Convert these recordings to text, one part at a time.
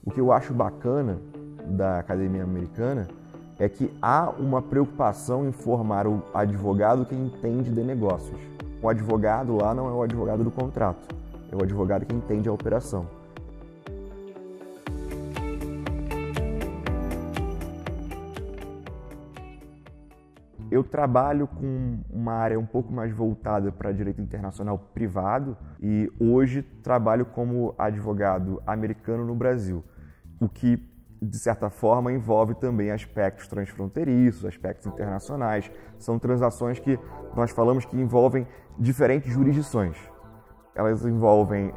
O que eu acho bacana da academia americana é que há uma preocupação em formar o advogado que entende de negócios. O advogado lá não é o advogado do contrato, é o advogado que entende a operação. Eu trabalho com uma área um pouco mais voltada para direito internacional privado e hoje trabalho como advogado americano no Brasil, o que, de certa forma, envolve também aspectos transfronteiriços, aspectos internacionais. São transações que nós falamos que envolvem diferentes jurisdições. Elas envolvem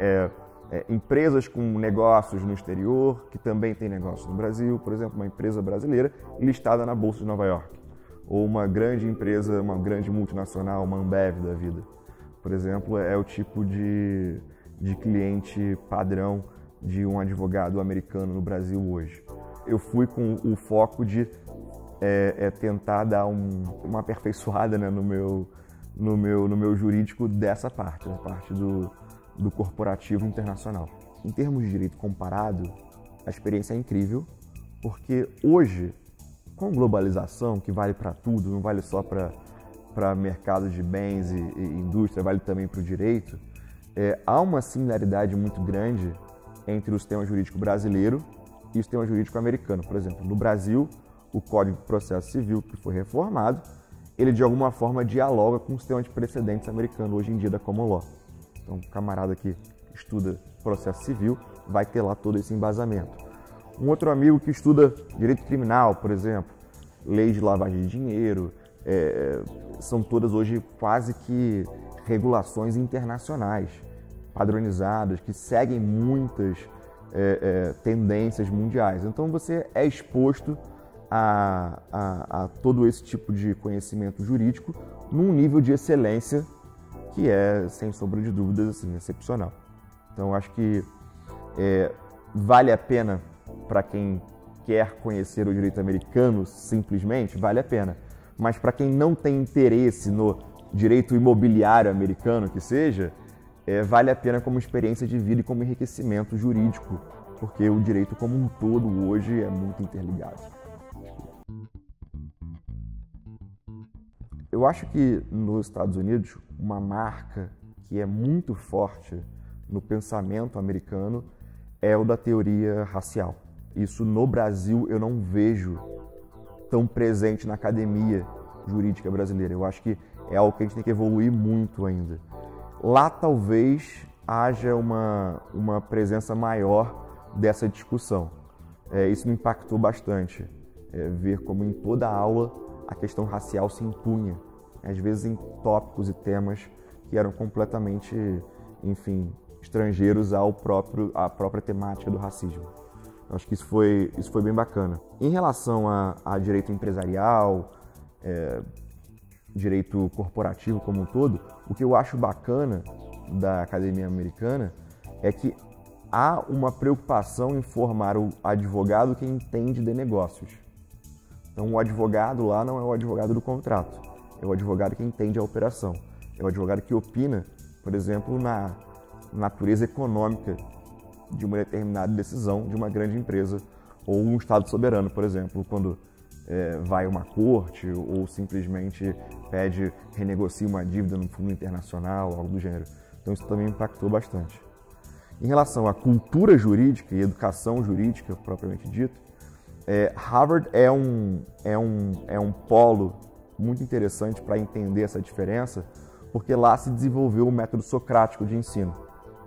empresas com negócios no exterior, que também têm negócios no Brasil, por exemplo, uma empresa brasileira listada na Bolsa de Nova York. Ou uma grande empresa, uma grande multinacional, uma Ambev da vida. Por exemplo, é o tipo de cliente padrão de um advogado americano no Brasil hoje. Eu fui com o foco de tentar dar uma aperfeiçoada, né, no meu jurídico dessa parte, a parte do corporativo internacional. Em termos de direito comparado, a experiência é incrível, porque hoje, com globalização, que vale para tudo, não vale só para mercado de bens e indústria, vale também para o direito, há uma similaridade muito grande entre o sistema jurídico brasileiro e o sistema jurídico americano. Por exemplo, no Brasil, o Código de Processo Civil, que foi reformado, ele de alguma forma dialoga com o sistema de precedentes americano, hoje em dia da Common Law. Então, o camarada que estuda processo civil vai ter lá todo esse embasamento. Um outro amigo que estuda direito criminal, por exemplo, lei de lavagem de dinheiro, são todas hoje quase que regulações internacionais, padronizadas, que seguem muitas tendências mundiais. Então você é exposto a todo esse tipo de conhecimento jurídico num nível de excelência que é, sem sombra de dúvidas, assim, excepcional. Então acho que vale a pena para quem quer conhecer o direito americano, simplesmente, vale a pena. Mas para quem não tem interesse no direito imobiliário americano, que seja, vale a pena como experiência de vida e como enriquecimento jurídico, porque o direito como um todo hoje é muito interligado. Eu acho que nos Estados Unidos, uma marca que é muito forte no pensamento americano é o da teoria racial. Isso no Brasil eu não vejo tão presente na academia jurídica brasileira. Eu acho que é algo que a gente tem que evoluir muito ainda. Lá talvez haja uma presença maior dessa discussão. Isso me impactou bastante, ver como em toda a aula a questão racial se impunha, às vezes em tópicos e temas que eram completamente, enfim, estrangeiros à própria temática do racismo. Acho que isso foi bem bacana. Em relação a direito empresarial, direito corporativo como um todo, o que eu acho bacana da academia americana é que há uma preocupação em formar o advogado que entende de negócios. Então o advogado lá não é o advogado do contrato, é o advogado que entende a operação. É o advogado que opina, por exemplo, na natureza econômica de uma determinada decisão de uma grande empresa ou um Estado soberano, por exemplo, quando vai a uma corte ou simplesmente renegocia uma dívida no fundo internacional, algo do gênero. Então isso também impactou bastante. Em relação à cultura jurídica e educação jurídica, propriamente dito, Harvard é um polo muito interessante para entender essa diferença, porque lá se desenvolveu o método socrático de ensino,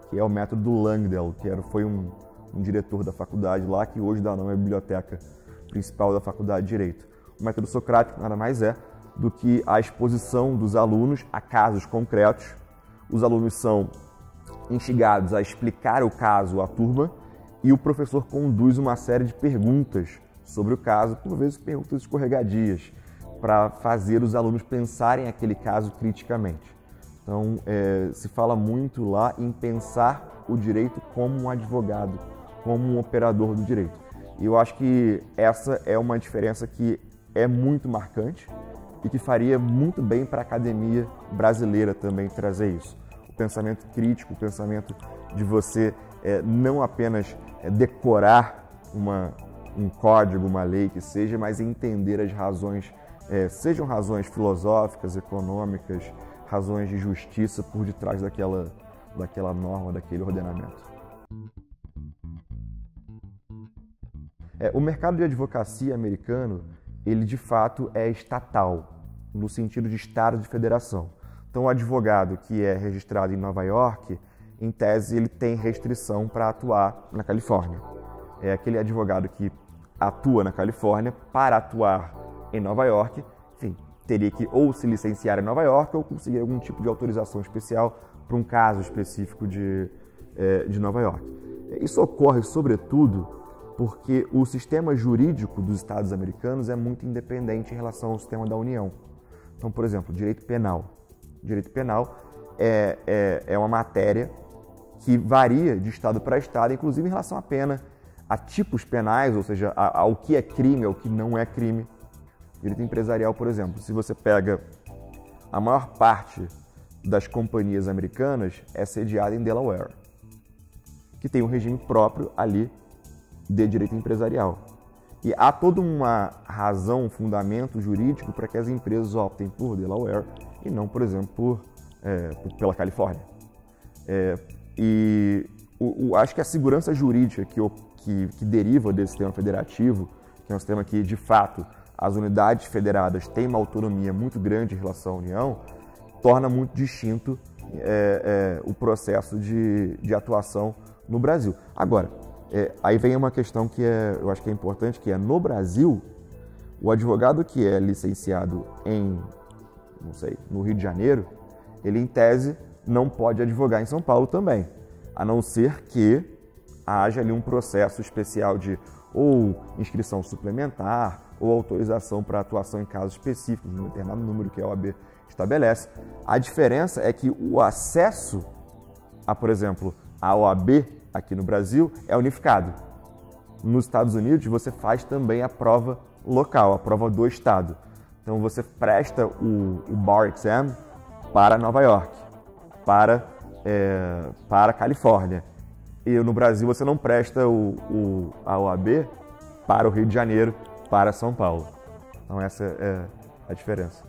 que é o método do Langdell, que foi um diretor da faculdade lá, que hoje dá nome à biblioteca principal da faculdade de Direito. O método socrático nada mais é do que a exposição dos alunos a casos concretos. Os alunos são instigados a explicar o caso à turma e o professor conduz uma série de perguntas sobre o caso, por vezes perguntas escorregadias, para fazer os alunos pensarem aquele caso criticamente. Então, se fala muito lá em pensar o direito como um advogado, como um operador do direito. E eu acho que essa é uma diferença que é muito marcante e que faria muito bem para a academia brasileira também trazer isso. O pensamento crítico, o pensamento de você não apenas decorar um código, uma lei que seja, mas entender as razões, sejam razões filosóficas, econômicas, razões de justiça por detrás daquela norma, daquele ordenamento. O mercado de advocacia americano, ele de fato é estatal, no sentido de estado de federação. Então, o advogado que é registrado em Nova York, em tese, ele tem restrição para atuar na Califórnia. É aquele advogado que atua na Califórnia, para atuar em Nova York, enfim, teria que ou se licenciar em Nova York ou conseguir algum tipo de autorização especial para um caso específico de Nova York. Isso ocorre, sobretudo, porque o sistema jurídico dos Estados americanos é muito independente em relação ao sistema da União. Então, por exemplo, direito penal. Direito penal é uma matéria que varia de estado para estado, inclusive em relação à pena, a tipos penais, ou seja, ao que é crime, ao que não é crime. Direito empresarial, por exemplo, se você pega a maior parte das companhias americanas é sediada em Delaware, que tem um regime próprio ali de direito empresarial. E há toda uma razão, um fundamento jurídico para que as empresas optem por Delaware e não, por exemplo, pela Califórnia. Acho que a segurança jurídica que deriva desse sistema federativo, que é um sistema que, de fato, as unidades federadas têm uma autonomia muito grande em relação à União, torna muito distinto o processo de atuação no Brasil. Agora, aí vem uma questão que eu acho que é importante, que é, no Brasil, o advogado que é licenciado no Rio de Janeiro, ele, em tese, não pode advogar em São Paulo também, a não ser que haja ali um processo especial de ou inscrição suplementar ou autorização para atuação em casos específicos, um determinado número que a OAB estabelece. A diferença é que o acesso por exemplo, a OAB aqui no Brasil é unificado. Nos Estados Unidos, você faz também a prova local, a prova do estado. Então, você presta o Bar Exam para Nova York, para a Califórnia. E no Brasil, você não presta a OAB para o Rio de Janeiro, para São Paulo. Então, essa é a diferença.